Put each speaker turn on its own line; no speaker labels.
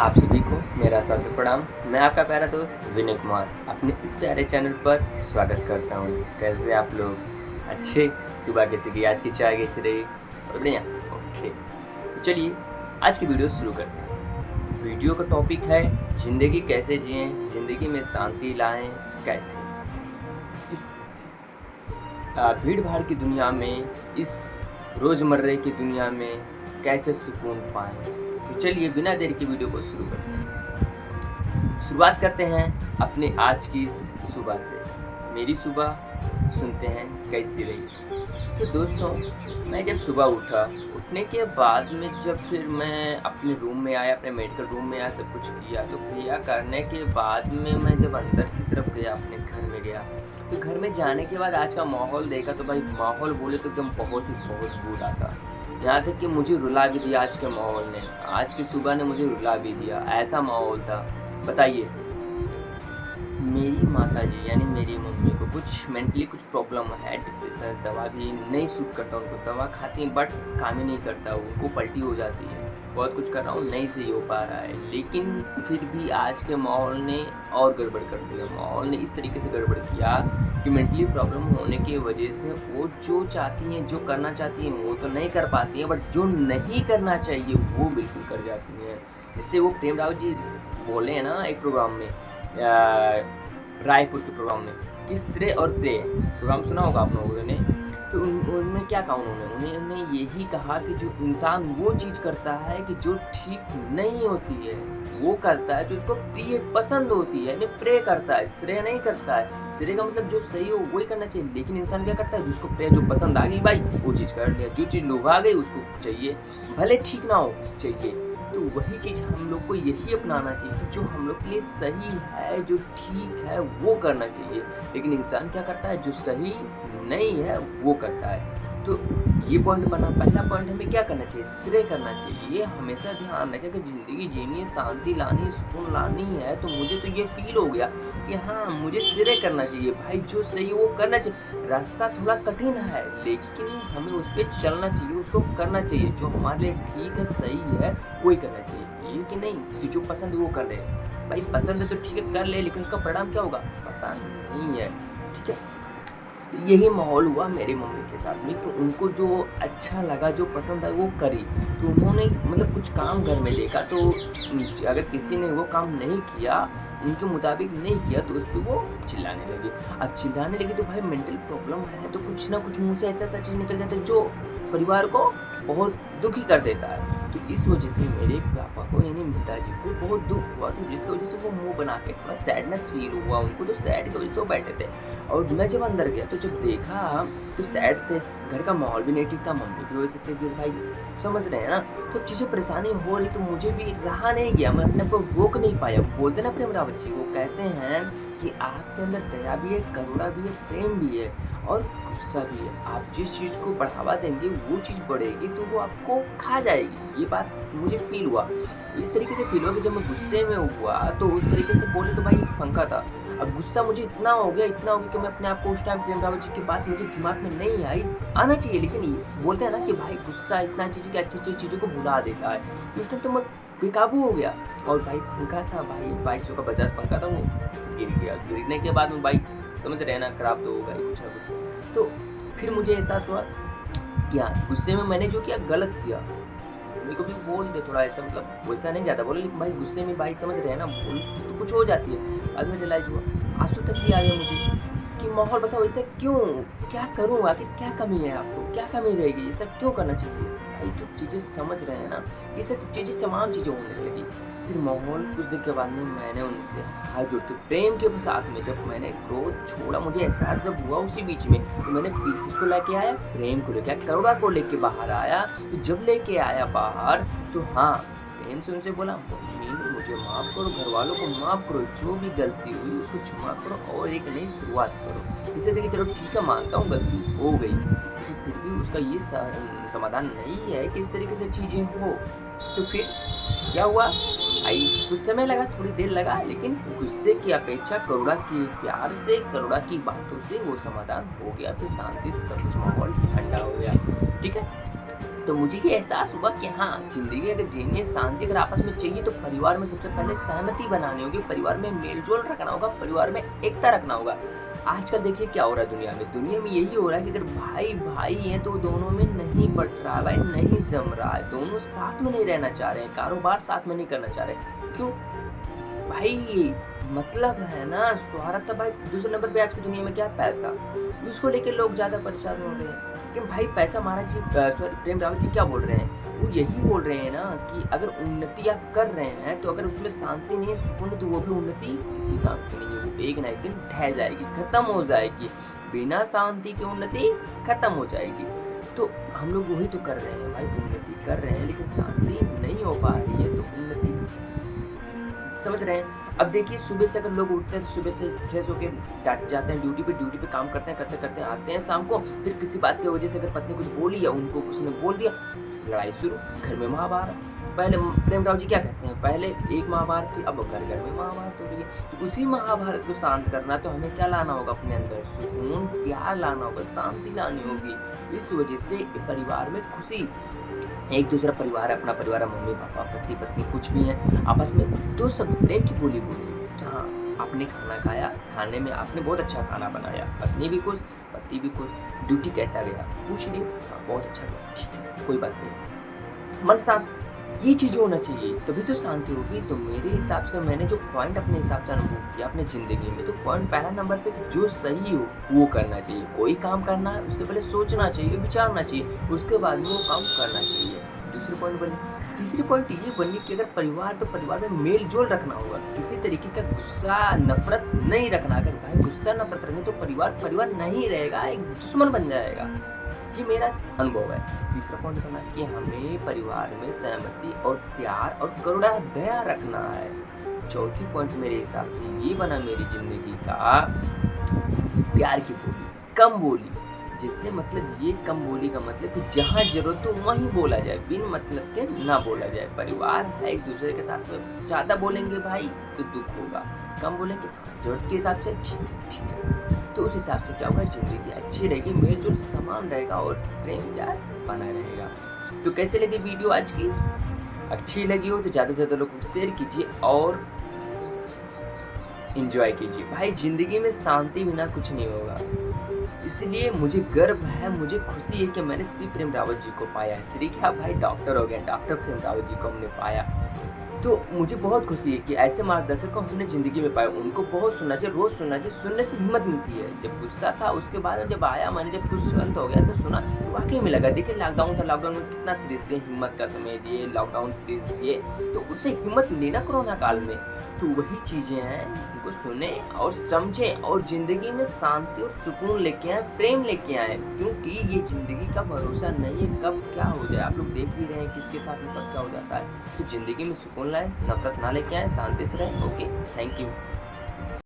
आप सभी को मेरा सादर प्रणाम। मैं आपका प्यारा दोस्त विनय कुमार अपने इस प्यारे चैनल पर स्वागत करता हूँ। कैसे आप लोग? अच्छे? सुबह कैसे गई? आज की चाय कैसी रही? बढ़िया। ओके, तो चलिए आज की वीडियो शुरू करते हैं। वीडियो का टॉपिक है ज़िंदगी कैसे जिएं, ज़िंदगी में शांति लाएं कैसे। इस भीड़ भाड़ की दुनिया में, इस रोज़मर्रे की दुनिया में कैसे सुकून पाएं। तो चलिए बिना देर के वीडियो को शुरू करते हैं। शुरुआत करते हैं अपने आज की इस सुबह से। मेरी सुबह सुनते हैं कैसी रही। तो दोस्तों, मैं जब सुबह उठने के बाद में जब फिर मैं अपने रूम में आया, अपने मेडिकल रूम में आया, सब कुछ किया, तो किया करने के बाद में मैं जब अंदर की तरफ गया, अपने घर में गया, तो घर में जाने के बाद आज का माहौल देखा तो भाई माहौल बोले तो एकदम बहुत बुरा था। यहाँ तक कि मुझे रुला भी दिया आज के माहौल ने, आज की सुबह ने मुझे रुला भी दिया। ऐसा माहौल था। बताइए, मेरी माताजी यानी मेरी मम्मी को कुछ मेंटली कुछ प्रॉब्लम है, डिप्रेशन, दवा भी नहीं सूट करता उनको, दवा खाती हैं बट काम ही नहीं करता, उनको पलटी हो जाती है। बहुत कुछ कर रहा हूँ, नहीं सही हो पा रहा है, लेकिन फिर भी आज के माहौल ने और गड़बड़ कर दिया। माहौल ने इस तरीके से गड़बड़ किया कि मेंटली प्रॉब्लम होने की वजह से वो जो चाहती हैं, जो करना चाहती हैं, वो तो नहीं कर पाती हैं, बट जो नहीं करना चाहिए वो बिल्कुल कर जाती हैं। जिससे वो प्रेम राव जी बोले हैं ना एक प्रोग्राम में, रायपुर के प्रोग्राम में, कि श्रेय और प्रेय प्रोग्राम सुना होगा आप लोगों ने। तो उनमें क्या कहा उन्होंने यही कहा कि जो इंसान वो चीज़ करता है कि जो ठीक नहीं होती है, वो करता है जो उसको प्रिय पसंद होती है, यानी प्रेय करता है, श्रेय नहीं करता है। श्रेय का मतलब जो सही हो वही करना चाहिए, लेकिन इंसान क्या करता है, जिसको प्रेय, जो पसंद आ गई भाई वो चीज़ कर लिया, जो चीज़ लुभा गई उसको चाहिए, भले ठीक ना हो चाहिए। तो वही चीज़ हम लोग को यही अपनाना चाहिए कि जो हम लोग के लिए सही है, जो ठीक है वो करना चाहिए। लेकिन इंसान क्या करता है, जो सही नहीं है वो करता है। तो ये पॉइंट बना। पहला पॉइंट हमें क्या करना चाहिए, श्रेय करना चाहिए। ये हमेशा ध्यान रखें कि ज़िंदगी जीनी है, शांति लानी है, सुकून लानी है, तो मुझे तो ये फील हो गया कि हाँ मुझे श्रेय करना चाहिए भाई, जो सही वो करना चाहिए। रास्ता थोड़ा कठिन है लेकिन हमें उस पर चलना चाहिए, उसको करना चाहिए। जो हमारे लिए ठीक है, सही है, वही करना चाहिए। ये कि नहीं कि जो पसंद है वो कर ले, भाई पसंद है तो ठीक है कर ले, लेकिन उसका परिणाम क्या होगा पता नहीं है। ठीक है, यही माहौल हुआ मेरी मम्मी के साथ में कि उनको जो अच्छा लगा, जो पसंद है वो करी। तो उन्होंने मतलब कुछ काम घर में देखा, तो अगर किसी ने वो काम नहीं किया, उनके मुताबिक नहीं किया, तो उस पर वो चिल्लाने लगी। अब चिल्लाने लगी तो भाई मेंटल प्रॉब्लम है, तो कुछ ना कुछ मुँह से ऐसा चीज़ निकल जाता है जो परिवार को बहुत दुखी कर देता है। तो इस वजह से मेरे पापा को यानी पिताजी को बहुत दुख हुआ, तो जिसकी वजह से वो मुंह बना के थोड़ा सैडनेस फील हुआ उनको, तो सैड की वजह से वो बैठे थे। और मैं जब अंदर गया तो जब देखा तो सैड थे, घर का माहौल भी नहीं ठीक था, मम्मी की वजह से थे कि भाई समझ रहे हैं ना। तो चीज़ें परेशानी हो रही तो मुझे भी रहा नहीं गया, मैं अपने को रोक नहीं पाया। बोलते ना प्रेम रावत जी, वो कहते हैं कि आपके अंदर दया भी है, करुणा भी है, प्रेम भी है और गुस्सा भी है। आप जिस चीज़ को बढ़ावा देंगे वो चीज़ बढ़ेगी, तो वो आपको खा जाएगी। ये बात मुझे फील हुआ, इस तरीके से फील हुआ कि जब मैं गुस्से में हुआ तो उस तरीके से बोले तो भाई पंखा था। अब गुस्सा मुझे इतना हो गया कि मैं अपने आप को उस टाइम प्रेम रावत जी की बात मुझे दिमाग में नहीं आई, आना चाहिए, लेकिन बोलते हैं ना कि भाई गुस्सा इतना चीज़ की अच्छी चीज़ों को भुला देता है। उस टाइम तो मैं बेकाबू हो गया। और भाई पंखा था, भाई 2200 का 50 पंखा था, वो गिर गया। गिरने के बाद में भाई समझ रहे हैं ना, खराब तो होगा ही कुछ ना कुछ। तो फिर मुझे एहसास हुआ कि हाँ गुस्से में मैंने जो किया गलत किया। मेरे को भी बोल दे थोड़ा ऐसा, मतलब वैसा नहीं ज़्यादा बोले, लेकिन भाई गुस्से में भाई समझ रहे हैं ना, बोल तो कुछ हो जाती है। बाद में रियलाइज हुआ, आंसू तक भी आ गया मुझे कि माहौल बताओ ऐसा क्यों, क्या करूँ आखिर, क्या कमी है आपको, क्या कमी रहेगी, ऐसा क्यों करना चाहिए भाई। तो चीज़ें समझ रहे हैं ना, इससे सब चीज़ें तमाम चीज़ें होने लगी। फिर माहौल कुछ देर के बाद में मैंने उनसे हाथ जोड़ते प्रेम के साथ में, जब मैंने क्रोध छोड़ा, मुझे एहसास जब हुआ उसी बीच में, तो मैंने किसको लेके आया, प्रेम को लेके आया, करुणा को लेके बाहर आया। तो जब लेके आया बाहर तो हाँ प्रेम से उनसे बोला, मम्मी मुझे माफ़ करो, घर वालों को माफ़ करो, जो भी गलती हुई उसको क्षमा करो और एक नई शुरुआत करो। इसे देखिए चलो ठीक है, मानता हूँ गलती हो गई, तो फिर भी उसका ये समाधान नहीं है कि इस तरीके से चीज़ें हो। तो फिर क्या हुआ भाई, कुछ समय लगा, थोड़ी देर लगा, लेकिन गुस्से की अपेक्षा करुणा की, प्यार से, करुणा की बातों से वो समाधान हो गया। फिर शांति से सब कुछ माहौल ठंडा हो गया। ठीक है, तो मुझे ये एहसास हुआ कि हाँ, ज़िंदगी अगर जीनी है, शांति अगर आपस में चाहिए तो परिवार में सबसे पहले सहमति बनानी होगी, परिवार में मेल-जोल रखना होगा, परिवार में एकता रखना होगा। आजकल देखिए क्या हो रहा है दुनिया में यही हो रहा है कि अगर भाई-भाई हैं तो दोनों में नहीं पट रहा है भाई, नहीं जम रहा है, दोनों साथ में नहीं रहना चाह रहे हैं, कारोबार साथ में नहीं करना चाह रहे। क्यों? भाई मतलब है ना स्वार्थ भाई। दूसरे नंबर पे आज की दुनिया में क्या है? पैसा। उसको लेके लोग ज़्यादा परेशान हो रहे हैं कि भाई पैसा महाराज जी सॉरी प्रेम रावत जी क्या बोल रहे हैं? वो यही बोल रहे हैं ना कि अगर उन्नति आप कर रहे हैं तो अगर उसमें शांति नहीं है, सुकून है, तो वो भी उन्नति किसी काम की नहीं है। वो एक ना एक दिन ढह जाएगी, खत्म हो जाएगी। बिना शांति की उन्नति खत्म हो जाएगी। तो हम लोग वही तो कर रहे हैं भाई, उन्नति कर रहे हैं लेकिन शांति नहीं हो पा रही है, तो उन्नति समझ रहे हैं। अब देखिए सुबह से अगर लोग उठते हैं तो सुबह से फ्रेश होकर जाते हैं ड्यूटी पे काम करते हैं, करते करते आते हैं शाम को, फिर किसी बात की वजह से अगर पत्नी कुछ बोली या उनको उसने बोल दिया, लड़ाई शुरू, घर में महाभारत। पहले प्रेम राव जी क्या कहते हैं, पहले एक महाभारत थी, अब घर घर में महाभारत हो रही है। तो उसी महाभारत को शांत करना तो हमें क्या लाना होगा अपने अंदर? सुकून, प्यार लाना होगा, शांति लानी होगी। इस वजह से परिवार में खुशी, एक दूसरा परिवार है, अपना परिवार है, मम्मी पापा पति पत्नी कुछ भी है, आपस में तो सब प्रेम की बोली बोली। जहाँ आपने खाना खाया, खाने में आपने बहुत अच्छा खाना बनाया, पत्नी भी खुश, पति भी खुश। ड्यूटी कैसा गया पूछ लिया, हाँ बहुत अच्छा गया, ठीक है कोई बात नहीं, मन शांत। ये चीज़ होना चाहिए तभी तो शांति होगी। तो मेरे हिसाब से मैंने जो पॉइंट अपने हिसाब से अनुभव किया अपने ज़िंदगी में, तो पॉइंट पहला नंबर पे जो सही हो वो करना चाहिए। कोई काम करना है उसके पहले सोचना चाहिए, विचारना चाहिए, उसके बाद में वो काम करना चाहिए। दूसरी पॉइंट बनी। तीसरी पॉइंट ये बनी कि अगर परिवार तो परिवार में मेल जोल रखना होगा, किसी तरीके का गुस्सा नफरत नहीं रखना। अगर भाई गुस्सा नफरत रखें तो परिवार नहीं रहेगा, एक दुश्मन बन जाएगा। ये मेरा अनुभव है। तीसरा पॉइंट बना कि हमें परिवार में सहमति और प्यार और करुणा दया रखना है। चौथी पॉइंट मेरे हिसाब से ये बना मेरी जिंदगी का, प्यार की बोली, कम बोली। जिससे मतलब ये कम बोली का मतलब कि जहाँ जरूरत हो वहीं बोला जाए, बिन मतलब के ना बोला जाए। परिवार है, एक दूसरे के साथ में ज़्यादा बोलेंगे भाई तो दुख होगा, कम बोलेंगे जरूरत के हिसाब से ठीक है। तो उस हिसाब से क्या होगा, जिंदगी अच्छी रहेगी, मेल जोल समान रहेगा और प्रेम प्यार बना रहेगा। तो कैसे लगी वीडियो आज की? अच्छी लगी हो तो ज़्यादा से ज़्यादा लोगों को शेयर कीजिए और एंजॉय कीजिए। भाई जिंदगी में शांति बिना कुछ नहीं होगा, इसलिए मुझे गर्व है, मुझे खुशी है कि मैंने श्री प्रेम रावत जी को पाया है। श्री क्या भाई डॉक्टर हो गए, डॉक्टर प्रेम रावत जी को हमने पाया। तो मुझे बहुत खुशी है कि ऐसे मार्गदर्शक को हमने ज़िंदगी में पाया। उनको बहुत सुनना चाहिए, रोज़ सुनना चाहिए, सुनने से हिम्मत मिलती है। जब गुस्सा था उसके बाद में जब आया, मैंने जब कुछ शांत हो गया तो सुना, तो वाकई में लगा। देखिए लॉकडाउन था, लॉकडाउन में कितना सीरीज दिए, हिम्मत का समय दिए, लॉकडाउन सीरीज दिए, तो उससे हिम्मत मिली ना कोरोना काल में। तो वही चीज़ें हैं, उनको सुने और समझें और ज़िंदगी में शांति और सुकून लेके आए, प्रेम लेके आए। क्योंकि ये ज़िंदगी का भरोसा नहीं है, कब क्या हो जाए। आप लोग देख भी रहे हैं किसके साथ में कब क्या हो जाता है। तो ज़िंदगी में सुकून लाए, नफरत ना लेके आए, शांति से रहें। Okay, thank you.